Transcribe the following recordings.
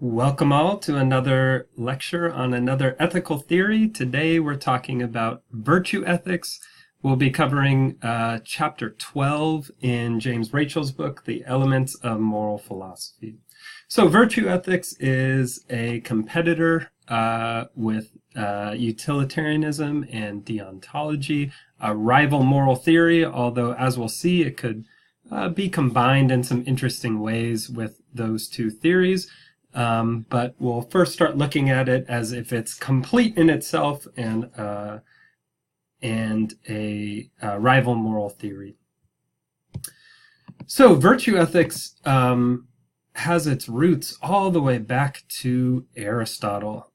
Welcome all to another lecture on another ethical theory. Today we're talking about virtue ethics. We'll be covering chapter 12 in James Rachel's book, The Elements of Moral Philosophy. So virtue ethics is a competitor with utilitarianism and deontology, a rival moral theory, although as we'll see it could be combined in some interesting ways with those two theories. But we'll first start looking at it as if it's complete in itself and a rival moral theory. So virtue ethics has its roots all the way back to Aristotle.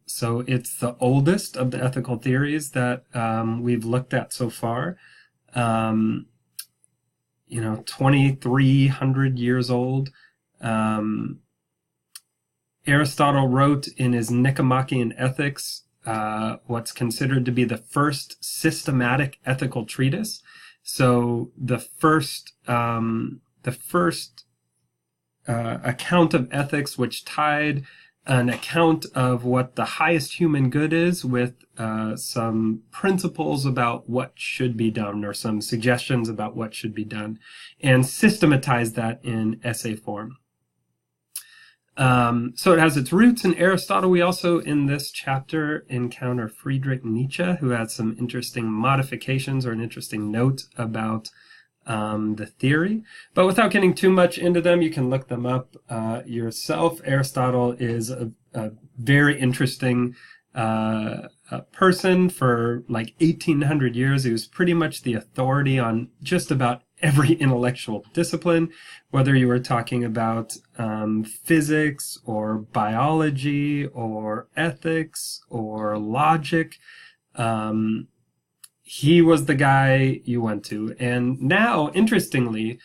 So it's the oldest of the ethical theories that we've looked at so far. 2,300 years old. Aristotle wrote in his Nicomachean Ethics what's considered to be the first systematic ethical treatise. So the first account of ethics which tied an account of what the highest human good is with some principles about what should be done or some suggestions about what should be done, and systematized that in essay form. So it has its roots in Aristotle. We also, in this chapter, encounter Friedrich Nietzsche, who has some interesting modifications or an interesting note about the theory. But without getting too much into them, you can look them up yourself. Aristotle is a very interesting person. For like 1,800 years, he was pretty much the authority on just about every intellectual discipline, whether you were talking about physics or biology or ethics or logic. He was the guy you went to. And now, interestingly,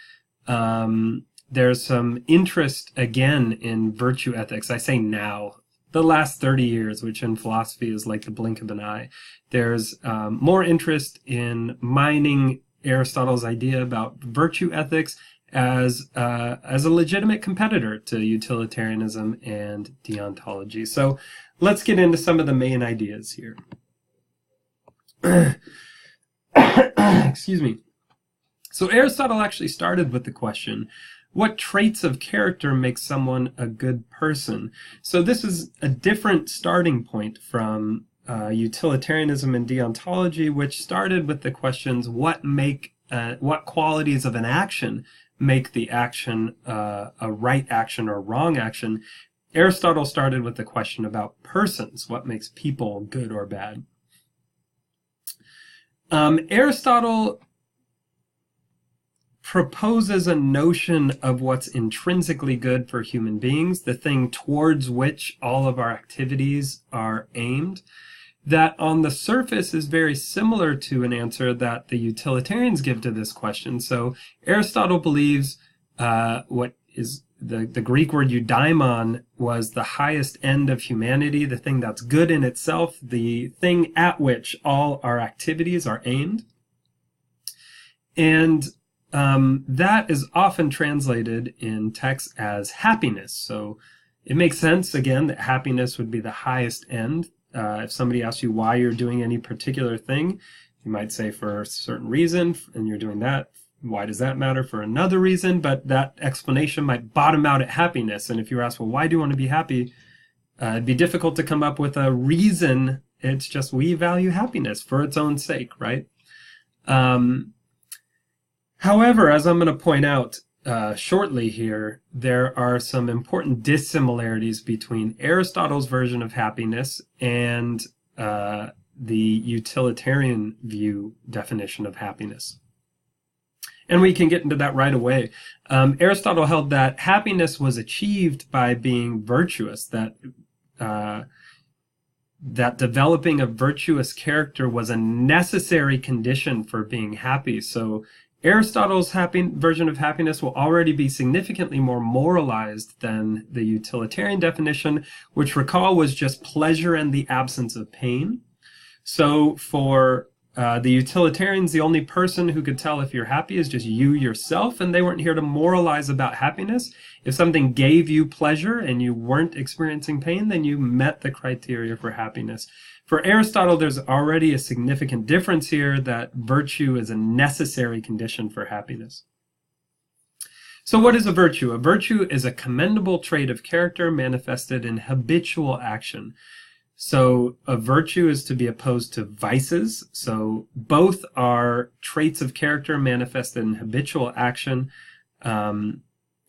there's some interest again in virtue ethics. I say now, the last 30 years, which in philosophy is like the blink of an eye. There's more interest in mining Aristotle's idea about virtue ethics as a legitimate competitor to utilitarianism and deontology. So let's get into some of the main ideas here. Excuse me. So Aristotle actually started with the question, what traits of character make someone a good person? So this is a different starting point from utilitarianism and deontology, which started with the questions, what qualities of an action make the action a right action or wrong action? Aristotle started with the question about persons, what makes people good or bad? Aristotle proposes a notion of what's intrinsically good for human beings, the thing towards which all of our activities are aimed, that on the surface is very similar to an answer that the utilitarians give to this question. So Aristotle believes what is the Greek word eudaimon was the highest end of humanity, the thing that's good in itself, the thing at which all our activities are aimed. And that is often translated in texts as happiness. So it makes sense, again, that happiness would be the highest end. If somebody asks you why you're doing any particular thing, you might say for a certain reason, and you're doing that. Why does that matter? For another reason, but that explanation might bottom out at happiness. And if you're asked, well, why do you want to be happy? It'd be difficult to come up with a reason. It's just we value happiness for its own sake, right? However, as I'm going to point out shortly here, there are some important dissimilarities between Aristotle's version of happiness and the utilitarian view definition of happiness. And we can get into that right away. Aristotle held that happiness was achieved by being virtuous, that developing a virtuous character was a necessary condition for being happy. So Aristotle's version of happiness will already be significantly more moralized than the utilitarian definition, which, recall, was just pleasure and the absence of pain. So for the utilitarians, the only person who could tell if you're happy is just you yourself, and they weren't here to moralize about happiness. If something gave you pleasure and you weren't experiencing pain, then you met the criteria for happiness. For Aristotle, there's already a significant difference here, that virtue is a necessary condition for happiness. So what is a virtue? A virtue is a commendable trait of character manifested in habitual action. So a virtue is to be opposed to vices. So both are traits of character manifested in habitual action. And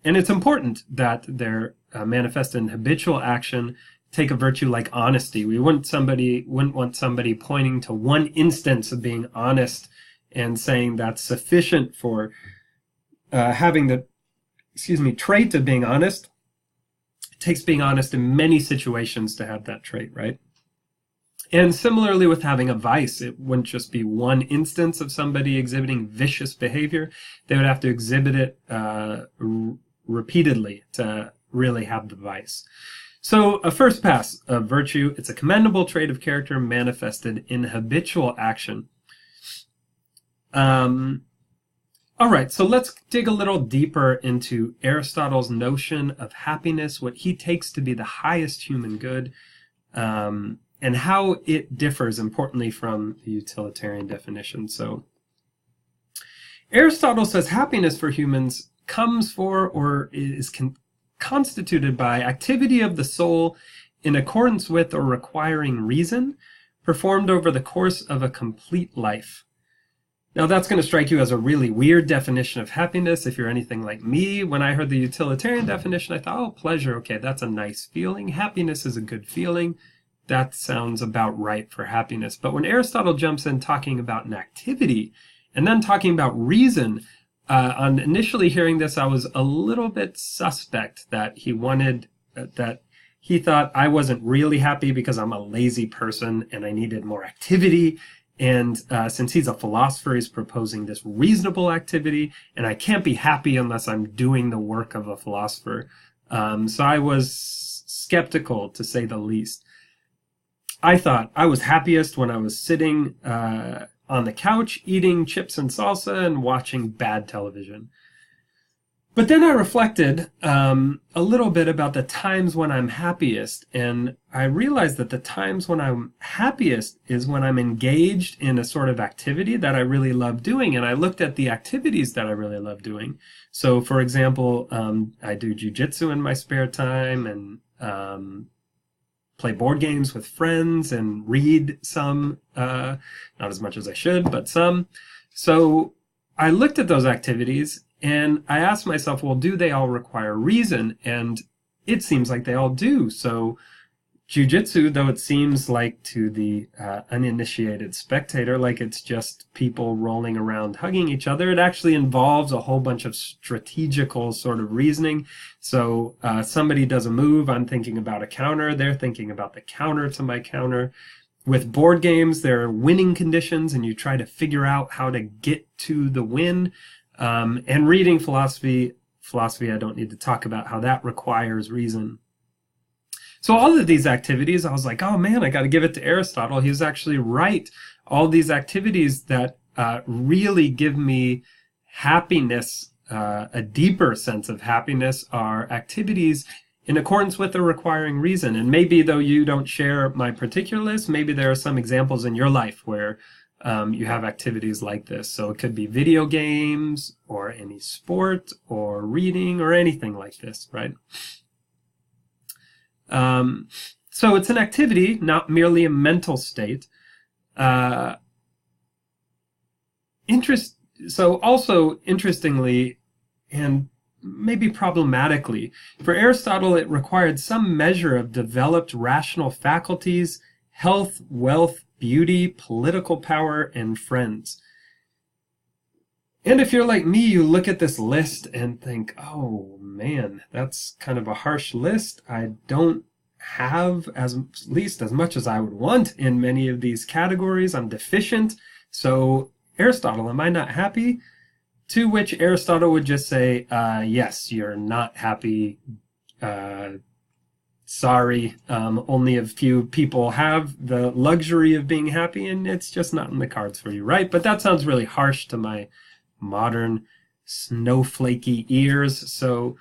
it's important that they're manifested in habitual action. Take a virtue like honesty. We wouldn't want somebody pointing to one instance of being honest and saying that's sufficient for having the trait of being honest. It takes being honest in many situations to have that trait, right? And similarly with having a vice, it wouldn't just be one instance of somebody exhibiting vicious behavior. They would have to exhibit it repeatedly to really have the vice. So a first pass of virtue, it's a commendable trait of character manifested in habitual action. All right, so let's dig a little deeper into Aristotle's notion of happiness, what he takes to be the highest human good, and how it differs, importantly, from the utilitarian definition. So Aristotle says happiness for humans comes for or is constituted by activity of the soul in accordance with or requiring reason, performed over the course of a complete life. Now that's going to strike you as a really weird definition of happiness if you're anything like me. When I heard the utilitarian definition, I thought, oh, pleasure, okay, that's a nice feeling. Happiness is a good feeling. That sounds about right for happiness. But when Aristotle jumps in talking about an activity and then talking about reason, on initially hearing this, I was a little bit suspect that he wanted, that he thought I wasn't really happy because I'm a lazy person and I needed more activity. And since he's a philosopher, he's proposing this reasonable activity, and I can't be happy unless I'm doing the work of a philosopher. So I was skeptical, to say the least. I thought I was happiest when I was sitting on the couch, eating chips and salsa and watching bad television. But then I reflected a little bit about the times when I'm happiest, and I realized that the times when I'm happiest is when I'm engaged in a sort of activity that I really love doing, and I looked at the activities that I really love doing. So, for example, I do jujitsu in my spare time, and play board games with friends, and read some, not as much as I should, but some. So I looked at those activities, and I asked myself, well, do they all require reason? And it seems like they all do. So jiu-jitsu, though it seems like to the uninitiated spectator, like it's just people rolling around hugging each other, it actually involves a whole bunch of strategical sort of reasoning. So somebody does a move, I'm thinking about a counter, they're thinking about the counter to my counter. With board games, there are winning conditions, and you try to figure out how to get to the win. And reading philosophy, I don't need to talk about how that requires reason. So all of these activities, I was like, oh man, I got to give it to Aristotle. He was actually right. All these activities that really give me happiness, a deeper sense of happiness, are activities in accordance with or requiring reason. And maybe though you don't share my particular list, maybe there are some examples in your life where you have activities like this. So it could be video games or any sport or reading or anything like this, right? So it's an activity, not merely a mental state. So also interestingly, and maybe problematically, for Aristotle, it required some measure of developed rational faculties, health, wealth, beauty, political power, and friends. And if you're like me, you look at this list and think, oh man, that's kind of a harsh list. I don't have at least as much as I would want in many of these categories. I'm deficient. So Aristotle, am I not happy? To which Aristotle would just say, yes, you're not happy. sorry, only a few people have the luxury of being happy, and it's just not in the cards for you, right? But that sounds really harsh to my modern snowflakey ears. So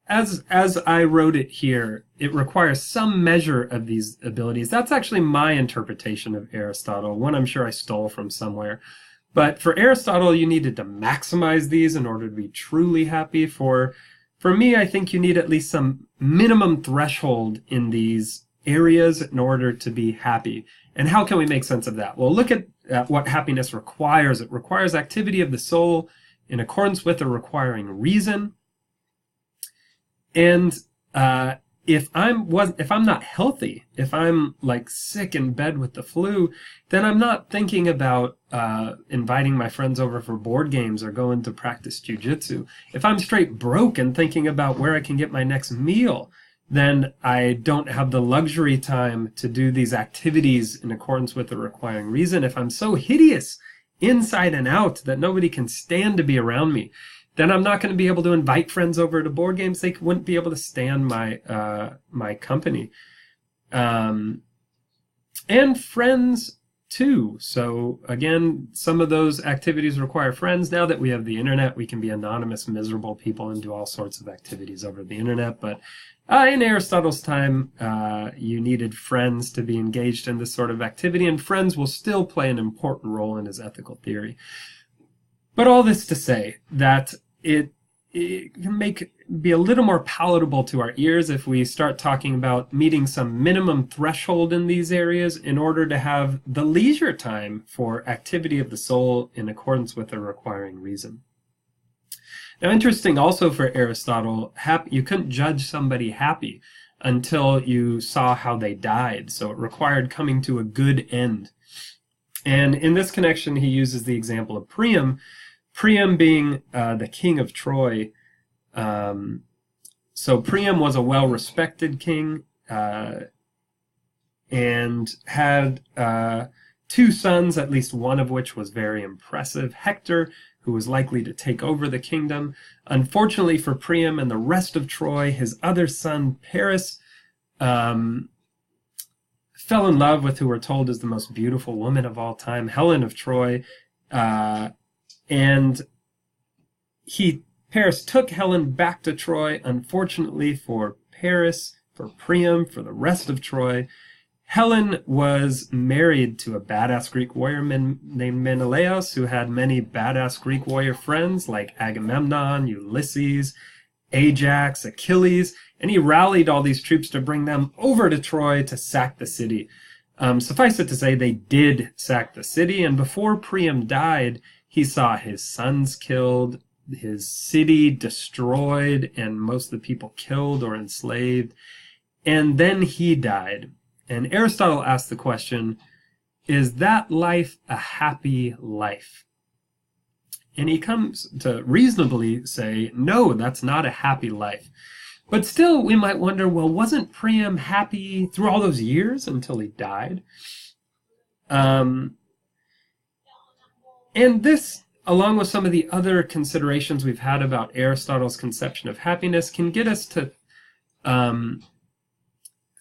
as I wrote it here, it requires some measure of these abilities. That's actually my interpretation of Aristotle, one I'm sure I stole from somewhere. But for Aristotle, you needed to maximize these in order to be truly happy. For me, I think you need at least some minimum threshold in these areas in order to be happy. And how can we make sense of that? Well, look at what happipiness requires. It requires activity of the soul in accordance with or requiring reason. And if I'm not healthy, if I'm like sick in bed with the flu, then I'm not thinking about inviting my friends over for board games or going to practice jujitsu. If I'm straight broke and thinking about where I can get my next meal, then I don't have the luxury time to do these activities in accordance with the requiring reason. If I'm so hideous inside and out that nobody can stand to be around me, then I'm not going to be able to invite friends over to board games. They wouldn't be able to stand my company. And friends too. So again, some of those activities require friends. Now that we have the internet, we can be anonymous, miserable people and do all sorts of activities over the internet. But in Aristotle's time, you needed friends to be engaged in this sort of activity, and friends will still play an important role in his ethical theory. But all this to say that it can be a little more palatable to our ears if we start talking about meeting some minimum threshold in these areas in order to have the leisure time for activity of the soul in accordance with the requiring reason. Now, interesting also for Aristotle, you couldn't judge somebody happy until you saw how they died. So it required coming to a good end. And in this connection, he uses the example of Priam. Priam being the king of Troy. So Priam was a well-respected king and had two sons, at least one of which was very impressive, Hector, who was likely to take over the kingdom. Unfortunately for Priam and the rest of Troy, his other son, Paris, fell in love with who we're told is the most beautiful woman of all time, Helen of Troy. And Paris took Helen back to Troy. Unfortunately for Paris, for Priam, for the rest of Troy, Helen was married to a badass Greek warrior named Menelaus, who had many badass Greek warrior friends like Agamemnon, Ulysses, Ajax, Achilles, and he rallied all these troops to bring them over to Troy to sack the city. Suffice it to say, they did sack the city, and before Priam died, he saw his sons killed, his city destroyed, and most of the people killed or enslaved. And then he died. And Aristotle asked the question, is that life a happy life? And he comes to reasonably say, no, that's not a happy life. But still, we might wonder, well, wasn't Priam happy through all those years until he died? And this, along with some of the other considerations we've had about Aristotle's conception of happiness, can get us to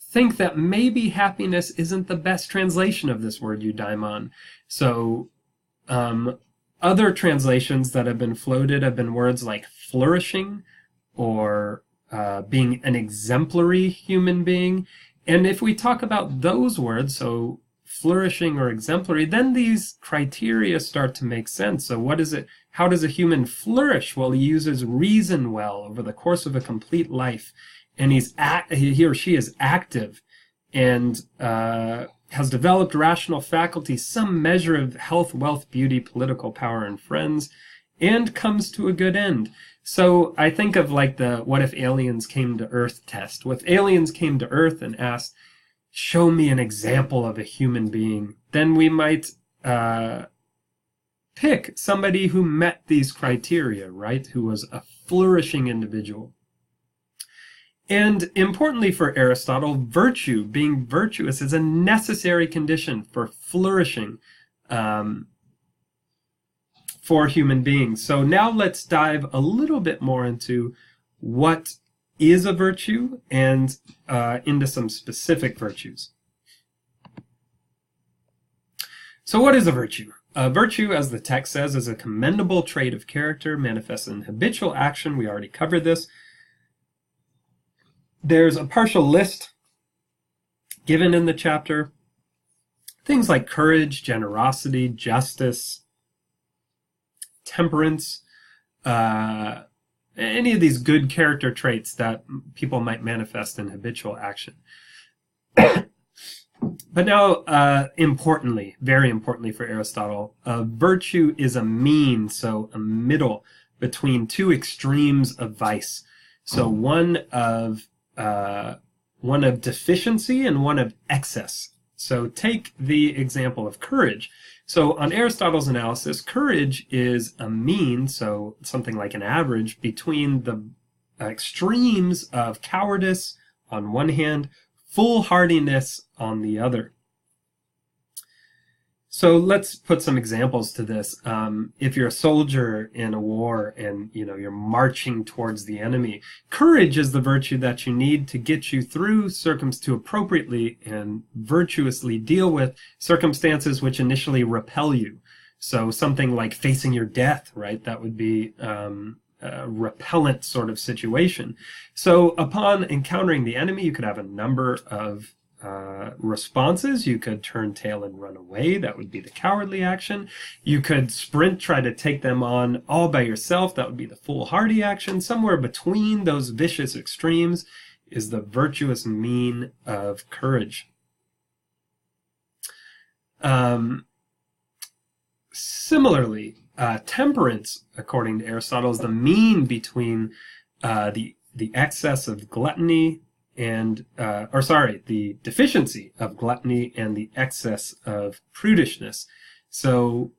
think that maybe happiness isn't the best translation of this word eudaimon. So other translations that have been floated have been words like flourishing or being an exemplary human being. And if we talk about those words, so flourishing or exemplary, then these criteria start to make sense. So what is it? How does a human flourish? Well, he uses reason well over the course of a complete life. And he or she is active and has developed rational faculties, some measure of health, wealth, beauty, political power, and friends, and comes to a good end. So I think of like the what if aliens came to Earth test. If aliens came to Earth and asked, show me an example of a human being, then we might pick somebody who met these criteria, right? Who was a flourishing individual. And importantly for Aristotle, virtue, being virtuous, is a necessary condition for flourishing. for human beings. So now let's dive a little bit more into what is a virtue and into some specific virtues. So what is a virtue? A virtue, as the text says, is a commendable trait of character manifested in habitual action. We already covered this. There's a partial list given in the chapter. Things like courage, generosity, justice, temperance, any of these good character traits that people might manifest in habitual action. But now, importantly, very importantly for Aristotle, virtue is a mean, so a middle between two extremes of vice. So one of deficiency and one of excess. So take the example of courage. So on Aristotle's analysis, courage is a mean, so something like an average, between the extremes of cowardice on one hand, foolhardiness on the other. So let's put some examples to this. If you're a soldier in a war and you're marching towards the enemy, courage is the virtue that you need to get you through to appropriately and virtuously deal with circumstances which initially repel you. So something like facing your death, right? That would be a repellent sort of situation. So upon encountering the enemy, you could have a number of responses. You could turn tail and run away. That would be the cowardly action. You could sprint, try to take them on all by yourself. That would be the foolhardy action. Somewhere between those vicious extremes is the virtuous mean of courage. Similarly, temperance, according to Aristotle, is the mean between the excess of gluttony and the deficiency of gluttony and the excess of prudishness. So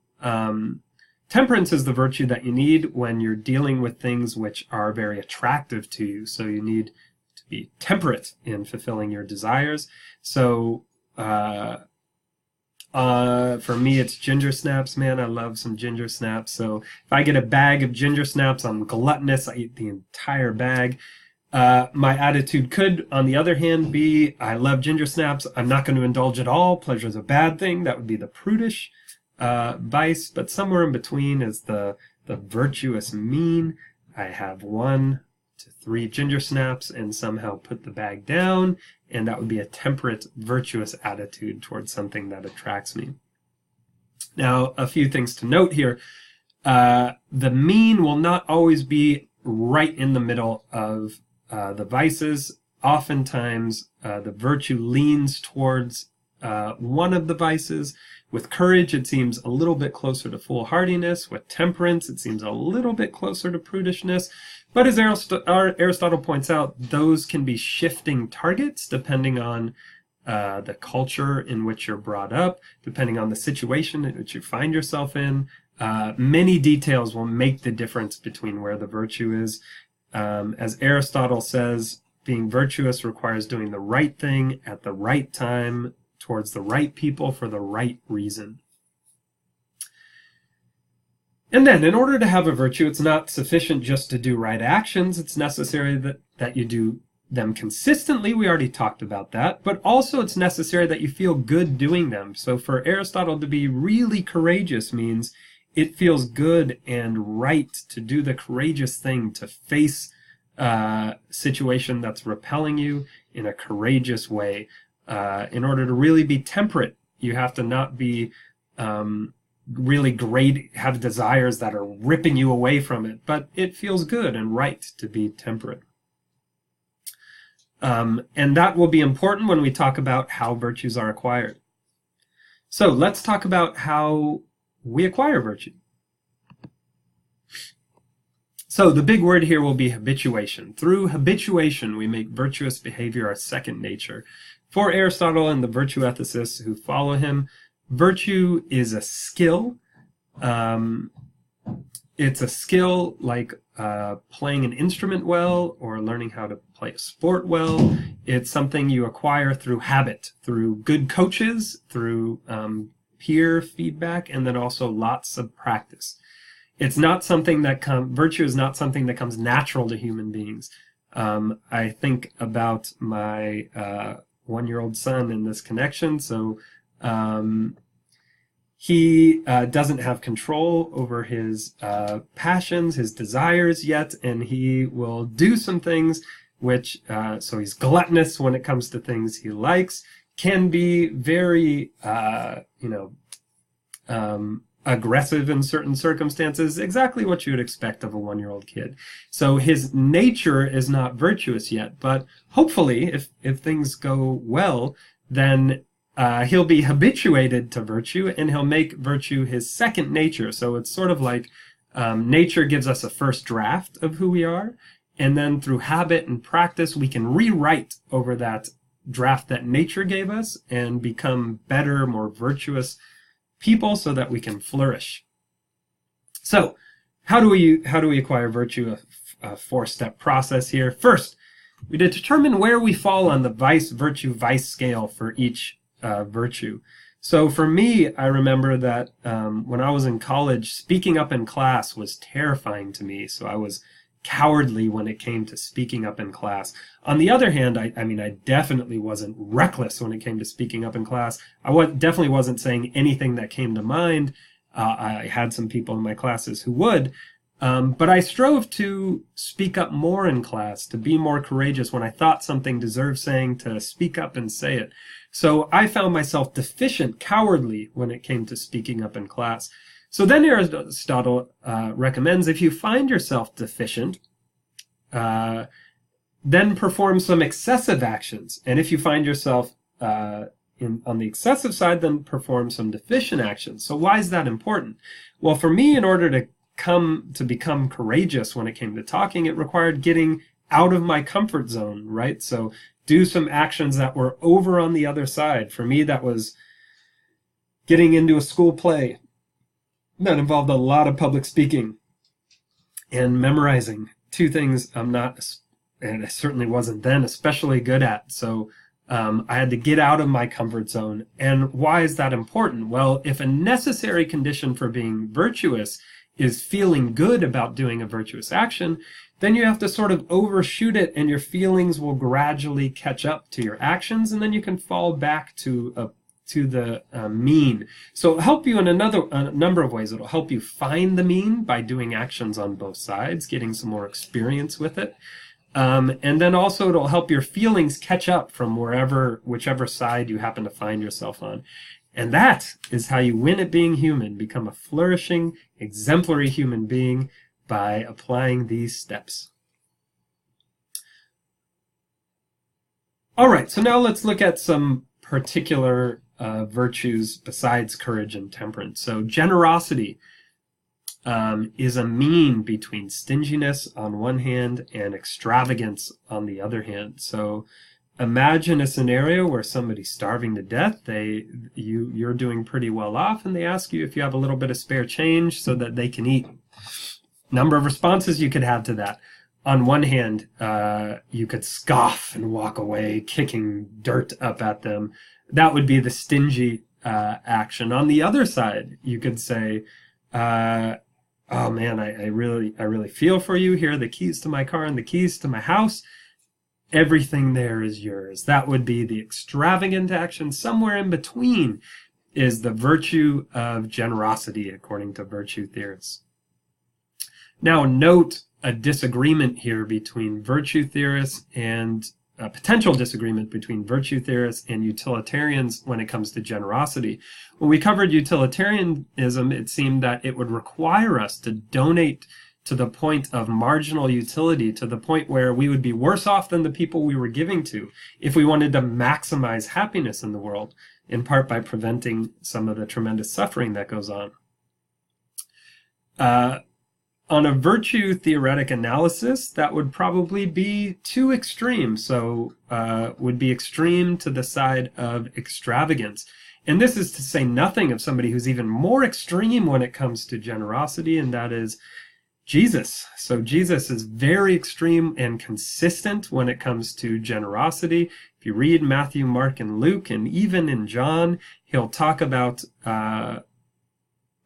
temperance is the virtue that you need when you're dealing with things which are very attractive to you. So you need to be temperate in fulfilling your desires. So for me, it's ginger snaps, man. I love some ginger snaps. So if I get a bag of ginger snaps, I'm gluttonous. I eat the entire bag. My attitude could, on the other hand, be, I love ginger snaps. I'm not going to indulge at all. Pleasure is a bad thing. That would be the prudish vice. But somewhere in between is the virtuous mean. I have 1 to 3 ginger snaps and somehow put the bag down. And that would be a temperate, virtuous attitude towards something that attracts me. Now, a few things to note here. The mean will not always be right in the middle of the vices. Oftentimes, the virtue leans towards one of the vices. With courage, it seems a little bit closer to foolhardiness. With temperance, it seems a little bit closer to prudishness. But as Aristotle points out, those can be shifting targets depending on the culture in which you're brought up, depending on the situation in which you find yourself in. Many details will make the difference between where the virtue is. As Aristotle says, being virtuous requires doing the right thing at the right time, towards the right people for the right reason. And then, in order to have a virtue, it's not sufficient just to do right actions. It's necessary that you do them consistently. We already talked about that. But also it's necessary that you feel good doing them. So for Aristotle, to be really courageous means it feels good and right to do the courageous thing, to face a situation that's repelling you in a courageous way. In order to really be temperate, you have to not be really great, have desires that are ripping you away from it, but it feels good and right to be temperate. And that will be important when we talk about how virtues are acquired. So let's talk about how we acquire virtue. So the big word here will be habituation. Through habituation, we make virtuous behavior our second nature. For Aristotle and the virtue ethicists who follow him, virtue is a skill. It's a skill like playing an instrument well or learning how to play a sport well. It's something you acquire through habit, through good coaches, through peer feedback, and then also lots of practice. It's not something that virtue is not something that comes natural to human beings. I think about my 1-year-old son in this connection. So he doesn't have control over his passions, his desires yet, and he will do some things which, so he's gluttonous when it comes to things he likes, can be very, aggressive in certain circumstances, exactly what you would expect of a 1-year-old kid. So his nature is not virtuous yet, but hopefully, if things go well, then he'll be habituated to virtue, and he'll make virtue his second nature. So it's sort of like nature gives us a first draft of who we are, and then through habit and practice, we can rewrite over that draft that nature gave us and become better, more virtuous people so that we can flourish. So how do we acquire virtue? A 4-step process here. First, we determine where we fall on the vice scale for each virtue. So for me, I remember that when I was in college, speaking up in class was terrifying to me. So I was cowardly when it came to speaking up in class. On the other hand, I mean, I definitely wasn't reckless when it came to speaking up in class. Definitely wasn't saying anything that came to mind. I had some people in my classes who would, but I strove to speak up more in class, to be more courageous when I thought something deserved saying, to speak up and say it. So I found myself deficient, cowardly when it came to speaking up in class. So then Aristotle recommends if you find yourself deficient, then perform some excessive actions. And if you find yourself on the excessive side, then perform some deficient actions. So why is that important? Well, for me, in order to become courageous when it came to talking, it required getting out of my comfort zone, right? So do some actions that were over on the other side. For me, that was getting into a school play that involved a lot of public speaking and memorizing. 2 things I'm not, and I certainly wasn't then, especially good at. So I had to get out of my comfort zone. And why is that important? Well, if a necessary condition for being virtuous is feeling good about doing a virtuous action, then you have to sort of overshoot it, and your feelings will gradually catch up to your actions, and then you can fall back to the mean. So it'll help you in a number of ways. It'll help you find the mean by doing actions on both sides, getting some more experience with it. And then also it'll help your feelings catch up from whichever side you happen to find yourself on. And that is how you win at being human, become a flourishing, exemplary human being by applying these steps. All right, so now let's look at some particular virtues besides courage and temperance. So generosity is a mean between stinginess on one hand and extravagance on the other hand. So imagine a scenario where somebody's starving to death. You're doing pretty well off, and they ask you if you have a little bit of spare change so that they can eat. Number of responses you could have to that. On one hand, you could scoff and walk away, kicking dirt up at them. That would be the stingy action. On the other side, you could say, "Oh man, I really feel for you. Here are the keys to my car and the keys to my house. Everything there is yours." That would be the extravagant action. Somewhere in between is the virtue of generosity, according to virtue theorists. Now, note a disagreement here between virtue theorists and a potential disagreement between virtue theorists and utilitarians when it comes to generosity. When we covered utilitarianism, it seemed that it would require us to donate to the point of marginal utility, to the point where we would be worse off than the people we were giving to if we wanted to maximize happiness in the world, in part by preventing some of the tremendous suffering that goes on. On a virtue theoretic analysis, that would probably be too extreme. So would be extreme to the side of extravagance. And this is to say nothing of somebody who's even more extreme when it comes to generosity, and that is Jesus. So Jesus is very extreme and consistent when it comes to generosity. If you read Matthew, Mark, and Luke, and even in John, he'll talk about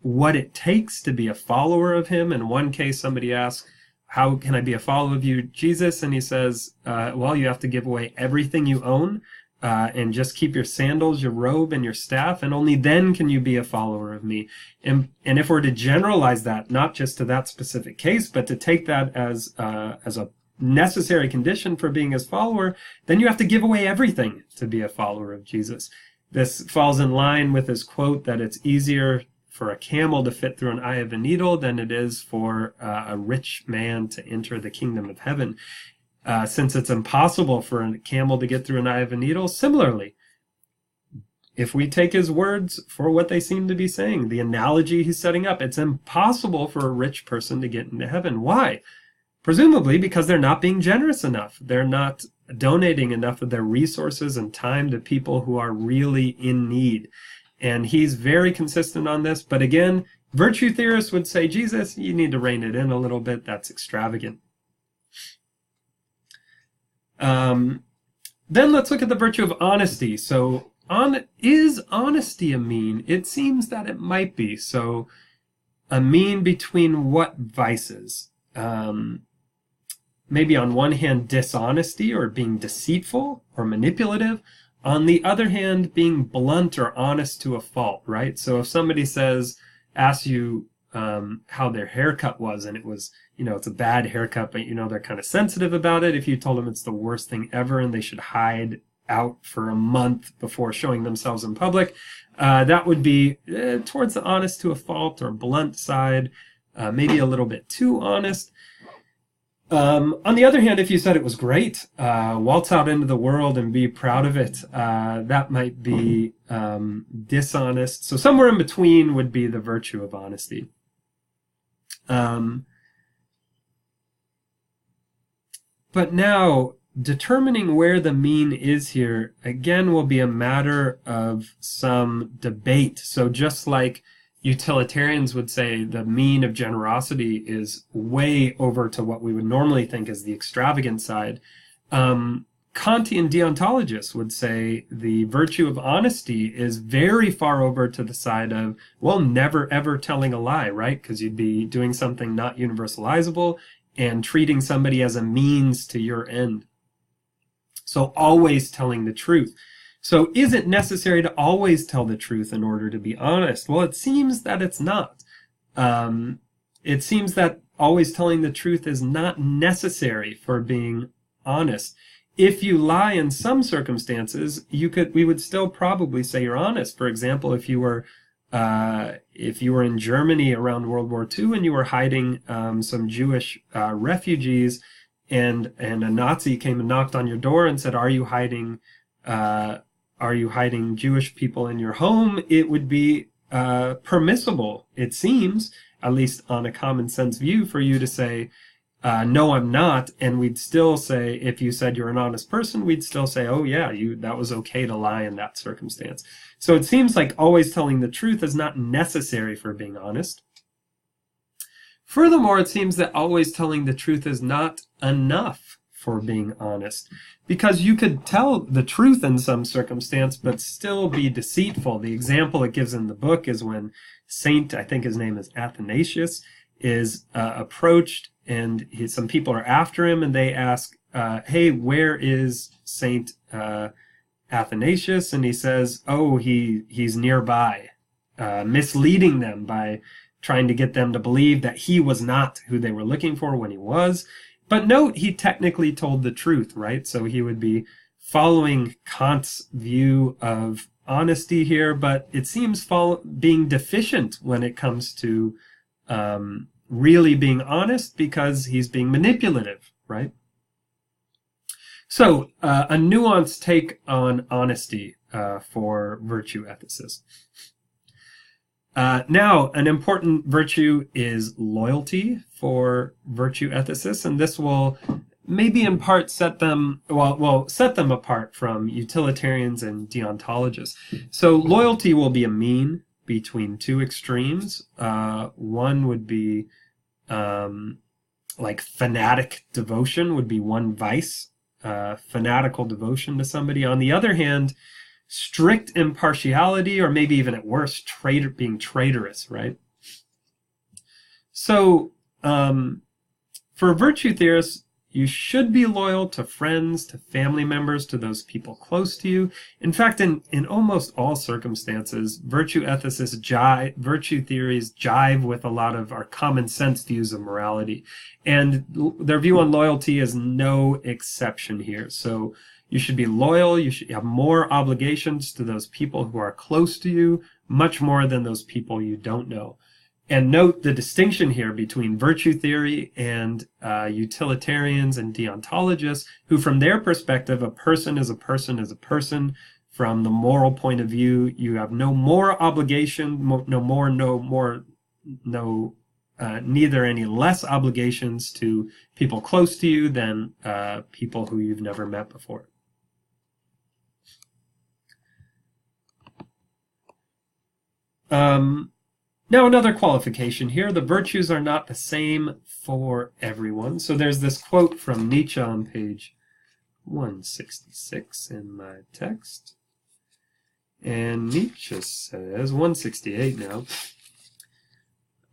what it takes to be a follower of him. In one case, somebody asks, how can I be a follower of you, Jesus? And he says, well, you have to give away everything you own and just keep your sandals, your robe, and your staff, and only then can you be a follower of me. And if we're to generalize that, not just to that specific case, but to take that as a necessary condition for being his follower, then you have to give away everything to be a follower of Jesus. This falls in line with his quote that it's easier for a camel to fit through an eye of a needle than it is for a rich man to enter the kingdom of heaven. Since it's impossible for a camel to get through an eye of a needle, similarly, if we take his words for what they seem to be saying, the analogy he's setting up, it's impossible for a rich person to get into heaven. Why? Presumably because they're not being generous enough. They're not donating enough of their resources and time to people who are really in need. And he's very consistent on this. But again, virtue theorists would say, Jesus, you need to rein it in a little bit. That's extravagant. Then let's look at the virtue of honesty. So is honesty a mean? It seems that it might be. So a mean between what vices? Maybe on one hand, dishonesty or being deceitful or manipulative. On the other hand, being blunt or honest to a fault, right? So if somebody asks you how their haircut was, and it was, it's a bad haircut, but they're kind of sensitive about it. If you told them it's the worst thing ever and they should hide out for a month before showing themselves in public, that would be towards the honest to a fault or blunt side, maybe a little bit too honest. On the other hand, if you said it was great, waltz out into the world and be proud of it, that might be dishonest. So somewhere in between would be the virtue of honesty. But now, determining where the mean is here, again, will be a matter of some debate. So just like utilitarians would say the mean of generosity is way over to what we would normally think is the extravagant side, Kantian deontologists would say the virtue of honesty is very far over to the side of, well, never ever telling a lie, right? Because you'd be doing something not universalizable and treating somebody as a means to your end. So always telling the truth. So is it necessary to always tell the truth in order to be honest? Well, it seems that it's not. It seems that always telling the truth is not necessary for being honest. If you lie in some circumstances, we would still probably say you're honest. For example, if you were in Germany around World War II and you were hiding some Jewish refugees, and a Nazi came and knocked on your door and said, "Are you hiding Jewish people in your home?" It would be permissible, it seems, at least on a common sense view, for you to say, "No, I'm not." And we'd still say, if you said you're an honest person, we'd still say, "Oh yeah, that was okay to lie in that circumstance." So it seems like always telling the truth is not necessary for being honest. Furthermore, it seems that always telling the truth is not enough for being honest, because you could tell the truth in some circumstance but still be deceitful. The example it gives in the book is when Saint, I think his name is Athanasius, is approached, and some people are after him, and they ask, "Hey, where is Saint Athanasius?" And he says, "Oh, he's nearby," misleading them by trying to get them to believe that he was not who they were looking for when he was. But note, he technically told the truth, right? So he would be following Kant's view of honesty here, but it seems being deficient when it comes to really being honest, because he's being manipulative, right? So a nuanced take on honesty for virtue ethicists. Now, an important virtue is loyalty for virtue ethicists, and this will maybe in part set them apart from utilitarians and deontologists. So loyalty will be a mean between two extremes. One would be like fanatic devotion would be one vice, fanatical devotion to somebody. On the other hand, strict impartiality, or maybe even at worst, being traitorous, right? So, for virtue theorists, you should be loyal to friends, to family members, to those people close to you. In fact, in almost all circumstances, virtue virtue theories jive with a lot of our common sense views of morality. And their view on loyalty is no exception here. So you should be loyal. You should have more obligations to those people who are close to you, much more than those people you don't know. And note the distinction here between virtue theory and utilitarians and deontologists, who from their perspective, a person is a person is a person. From the moral point of view, you have no more obligation, neither any less obligations to people close to you than people who you've never met before. Now, another qualification here, the virtues are not the same for everyone. So there's this quote from Nietzsche on page 166 in my text. And Nietzsche says, 168 now,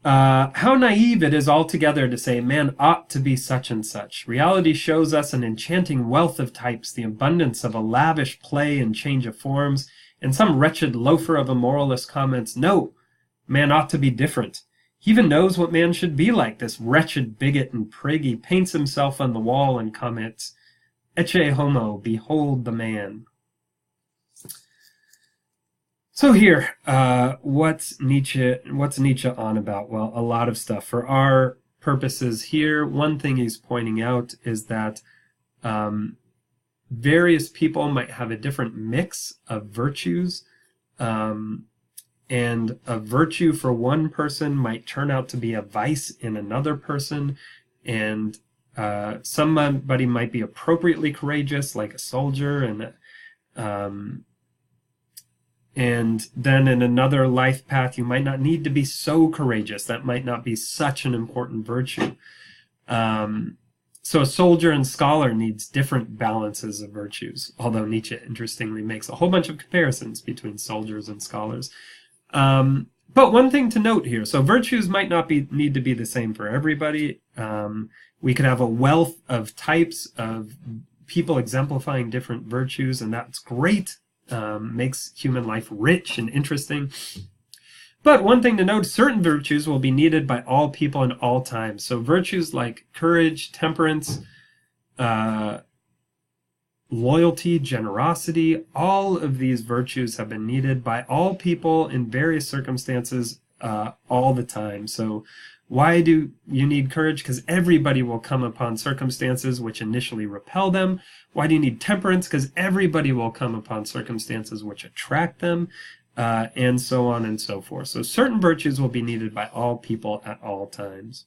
how naive it is altogether to say man ought to be such and such. Reality shows us an enchanting wealth of types, the abundance of a lavish play and change of forms, and some wretched loafer of a moralist comments, no, man ought to be different. He even knows what man should be like, this wretched bigot and prig. He paints himself on the wall and comments, Ecce homo, behold the man. So here, what's Nietzsche on about? Well, a lot of stuff. For our purposes here, one thing he's pointing out is that various people might have a different mix of virtues, and a virtue for one person might turn out to be a vice in another person, and somebody might be appropriately courageous, like a soldier, and then in another life path, you might not need to be so courageous. That might not be such an important virtue. So a soldier and scholar needs different balances of virtues, although Nietzsche, interestingly, makes a whole bunch of comparisons between soldiers and scholars. But one thing to note here, so virtues might not need to be the same for everybody. We could have a wealth of types of people exemplifying different virtues, and that's great. Makes human life rich and interesting. But one thing to note, certain virtues will be needed by all people in all times. So virtues like courage, temperance, loyalty, generosity, all of these virtues have been needed by all people in various circumstances all the time. So why do you need courage? Because everybody will come upon circumstances which initially repel them. Why do you need temperance? Because everybody will come upon circumstances which attract them, and so on and so forth. So certain virtues will be needed by all people at all times.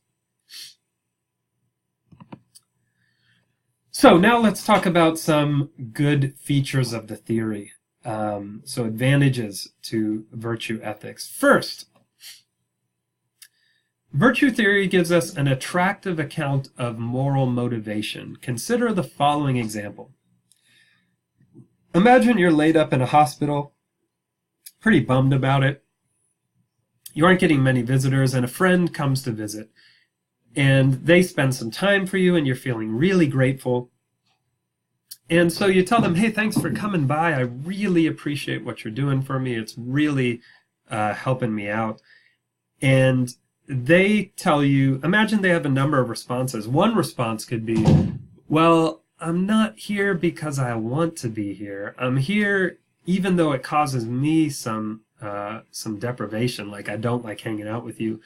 So now let's talk about some good features of the theory. So advantages to virtue ethics. First, virtue theory gives us an attractive account of moral motivation. Consider the following example. Imagine you're laid up in a hospital, pretty bummed about it. You aren't getting many visitors, and a friend comes to visit. And they spend some time for you, and you're feeling really grateful. And so you tell them, hey, thanks for coming by. I really appreciate what you're doing for me. It's really helping me out. And they tell you, imagine they have a number of responses. One response could be, well, I'm not here because I want to be here. I'm here even though it causes me some deprivation, like I don't like hanging out with you.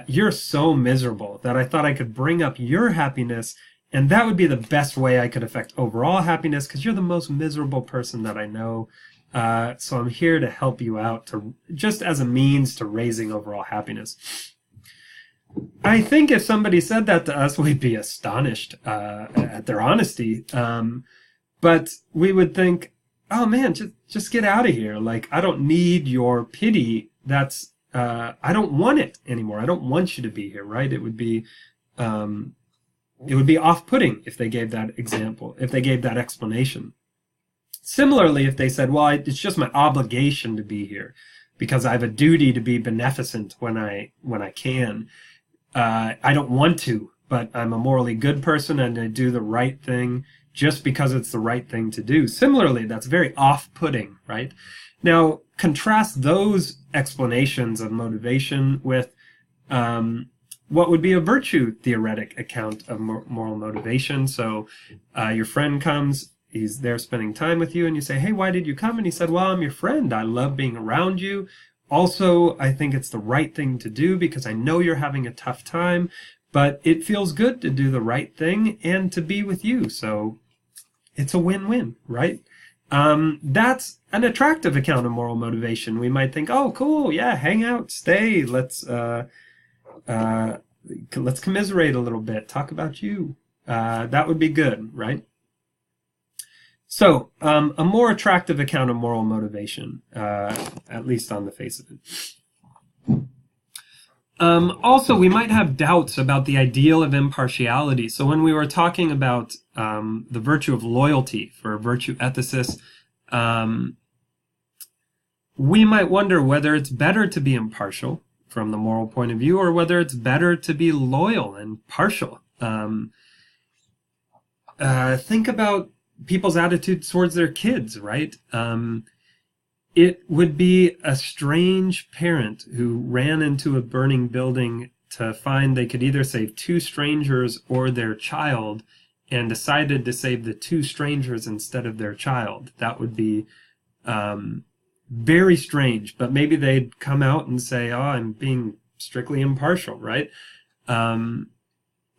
You're so miserable that I thought I could bring up your happiness, and that would be the best way I could affect overall happiness, because you're the most miserable person that I know. So I'm here to help you out, just as a means to raising overall happiness. I think if somebody said that to us, we'd be astonished at their honesty. But we would think, oh man, just get out of here. Like, I don't need your pity. I don't want it anymore. I don't want you to be here, right? It would be off-putting if they gave that example, if they gave that explanation. Similarly, if they said, well, it's just my obligation to be here because I have a duty to be beneficent when I can, I don't want to, but I'm a morally good person and I do the right thing just because it's the right thing to do. Similarly, that's very off-putting, right? Now, contrast those explanations of motivation with what would be a virtue theoretic account of moral motivation. So your friend comes, he's there spending time with you, and you say, hey, why did you come? And he said, well, I'm your friend. I love being around you. Also, I think it's the right thing to do because I know you're having a tough time, but it feels good to do the right thing and to be with you. So it's a win-win, right? That's an attractive account of moral motivation. We might think, oh, cool, yeah, hang out, stay, let's commiserate a little bit, talk about you. That would be good, right? So, a more attractive account of moral motivation, at least on the face of it. Also, we might have doubts about the ideal of impartiality. So when we were talking about the virtue of loyalty for virtue ethicists, we might wonder whether it's better to be impartial from the moral point of view or whether it's better to be loyal and partial. Think about people's attitudes towards their kids, right? It would be a strange parent who ran into a burning building to find they could either save two strangers or their child and decided to save the two strangers instead of their child. That would be very strange, but maybe they'd come out and say, oh, I'm being strictly impartial, right?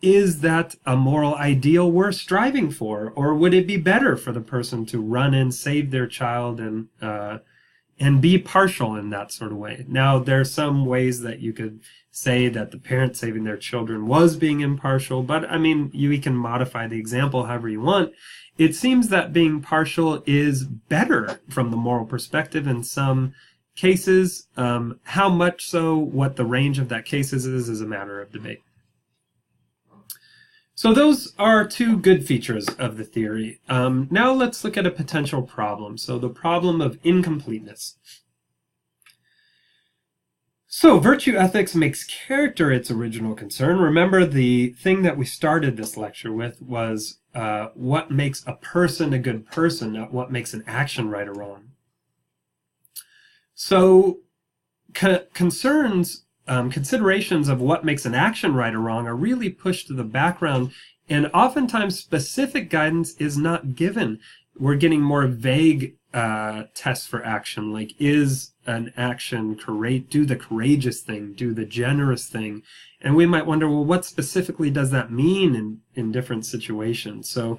Is that a moral ideal worth striving for? Or would it be better for the person to run and save their child and be partial in that sort of way? Now, there are some ways that you could say that the parent saving their children was being impartial, but I mean, you can modify the example however you want. It seems that being partial is better from the moral perspective in some cases. How much so, what the range of that cases is a matter of debate. So those are two good features of the theory. Now let's look at a potential problem. So the problem of incompleteness. So virtue ethics makes character its original concern. Remember, the thing that we started this lecture with was what makes a person a good person, not what makes an action right or wrong. So considerations of what makes an action right or wrong are really pushed to the background, and oftentimes specific guidance is not given. We're getting more vague tests for action, like is an action do the courageous thing, do the generous thing, and we might wonder, well, what specifically does that mean in different situations? So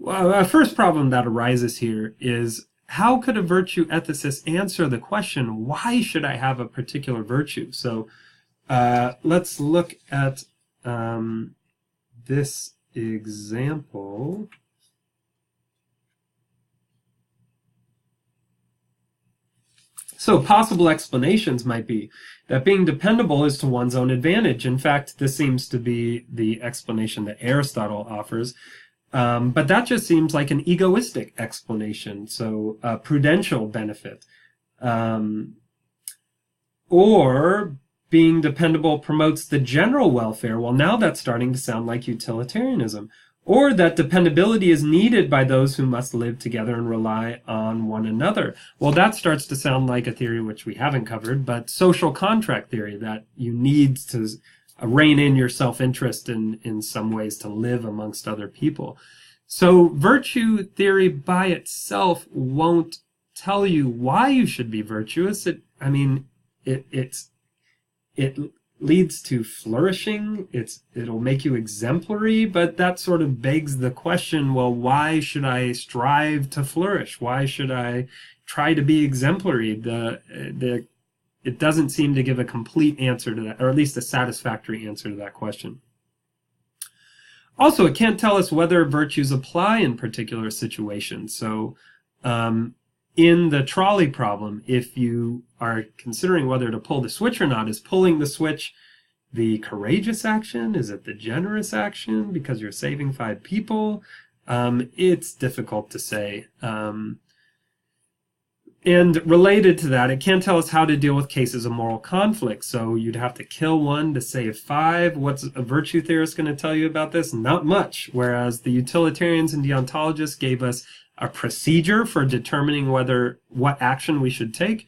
a first problem that arises here is, how could a virtue ethicist answer the question, why should I have a particular virtue? So let's look at this example. So possible explanations might be that being dependable is to one's own advantage. In fact, this seems to be the explanation that Aristotle offers. But that just seems like an egoistic explanation, so a prudential benefit. Or being dependable promotes the general welfare. Well, now that's starting to sound like utilitarianism. Or that dependability is needed by those who must live together and rely on one another. Well, that starts to sound like a theory which we haven't covered, but social contract theory, that you need to rein in your self-interest in some ways to live amongst other people. So virtue theory by itself won't tell you why you should be virtuous. It leads to flourishing. It'll make you exemplary, but that sort of begs the question, well, why should I strive to flourish? Why should I try to be exemplary? It doesn't seem to give a complete answer to that, or at least a satisfactory answer to that question. Also, it can't tell us whether virtues apply in particular situations. So in the trolley problem, if you are considering whether to pull the switch or not, is pulling the switch the courageous action? Is it the generous action because you're saving 5 people? It's difficult to say. And related to that, it can't tell us how to deal with cases of moral conflict. So you'd have to kill one to save five. What's a virtue theorist going to tell you about this? Not much. Whereas the utilitarians and deontologists gave us a procedure for determining what action we should take.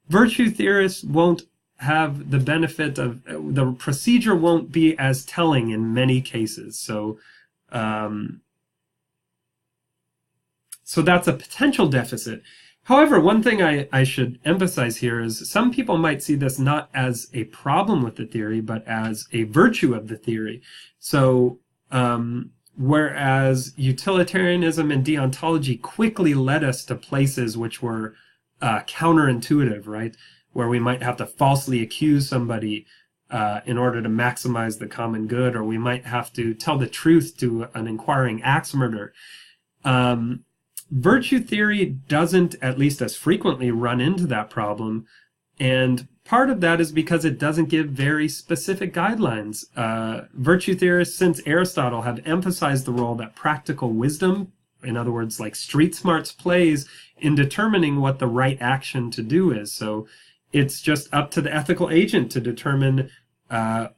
Virtue theorists won't have the benefit of the procedure won't be as telling in many cases. So that's a potential deficit. However, one thing I should emphasize here is some people might see this not as a problem with the theory, but as a virtue of the theory. So whereas utilitarianism and deontology quickly led us to places which were counterintuitive, right? Where we might have to falsely accuse somebody in order to maximize the common good, or we might have to tell the truth to an inquiring axe murderer. Virtue theory doesn't, at least as frequently, run into that problem. And part of that is because it doesn't give very specific guidelines. Virtue theorists, since Aristotle, have emphasized the role that practical wisdom, in other words, like street smarts, plays in determining what the right action to do is. So it's just up to the ethical agent to determine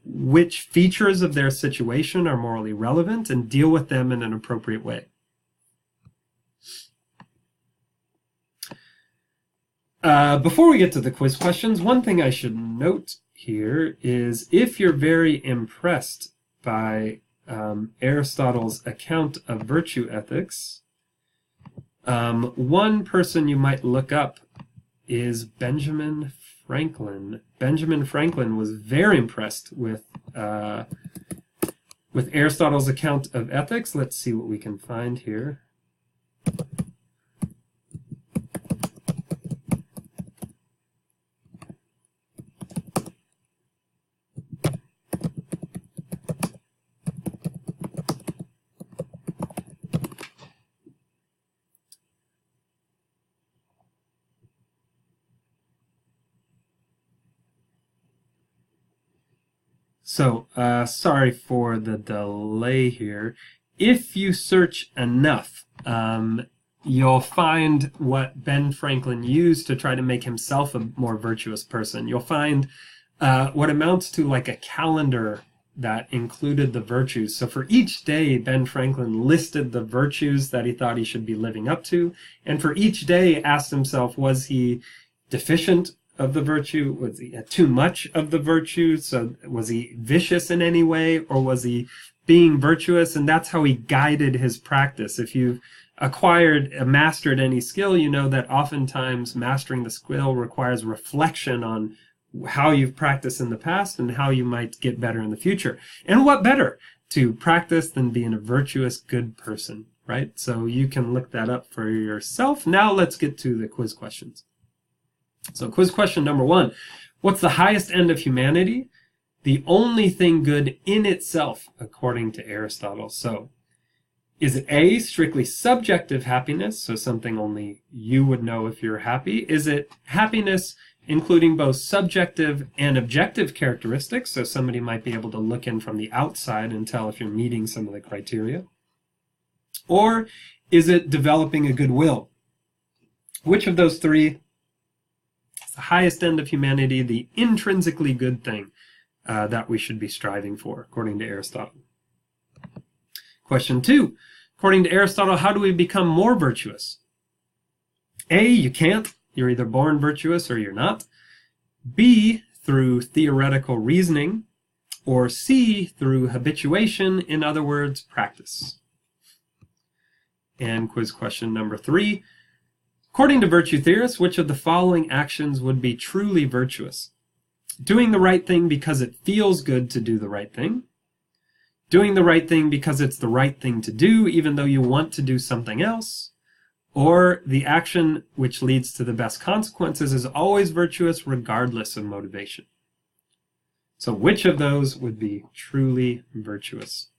which features of their situation are morally relevant and deal with them in an appropriate way. Before we get to the quiz questions, one thing I should note here is if you're very impressed by Aristotle's account of virtue ethics, one person you might look up is Benjamin Franklin. Benjamin Franklin was very impressed with Aristotle's account of ethics. Let's see what we can find here. So, sorry for the delay here. If you search enough, you'll find what Ben Franklin used to try to make himself a more virtuous person. You'll find what amounts to like a calendar that included the virtues. So for each day, Ben Franklin listed the virtues that he thought he should be living up to. And for each day, asked himself, was he deficient of the virtue? Was he too much of the virtue? So was he vicious in any way, or was he being virtuous? And that's how he guided his practice. If you've mastered any skill, you know that oftentimes mastering the skill requires reflection on how you've practiced in the past and how you might get better in the future. And what better to practice than being a virtuous, good person, right? So you can look that up for yourself. Now let's get to the quiz questions. So quiz question number 1. What's the highest end of humanity? The only thing good in itself, according to Aristotle. So is it A, strictly subjective happiness, so something only you would know if you're happy? Is it happiness including both subjective and objective characteristics, so somebody might be able to look in from the outside and tell if you're meeting some of the criteria? Or is it developing a good will? Which of those three is the highest end of humanity, the intrinsically good thing that we should be striving for, according to Aristotle? Question 2. According to Aristotle, how do we become more virtuous? A, you can't. You're either born virtuous or you're not. B, through theoretical reasoning. Or C, through habituation, in other words, practice. And quiz question number 3. According to virtue theorists, which of the following actions would be truly virtuous? Doing the right thing because it feels good to do the right thing. Doing the right thing because it's the right thing to do, even though you want to do something else. Or the action which leads to the best consequences is always virtuous regardless of motivation. So which of those would be truly virtuous?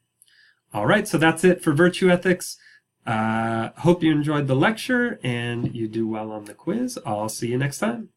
All right, so that's it for virtue ethics. Hope you enjoyed the lecture and you do well on the quiz. I'll see you next time.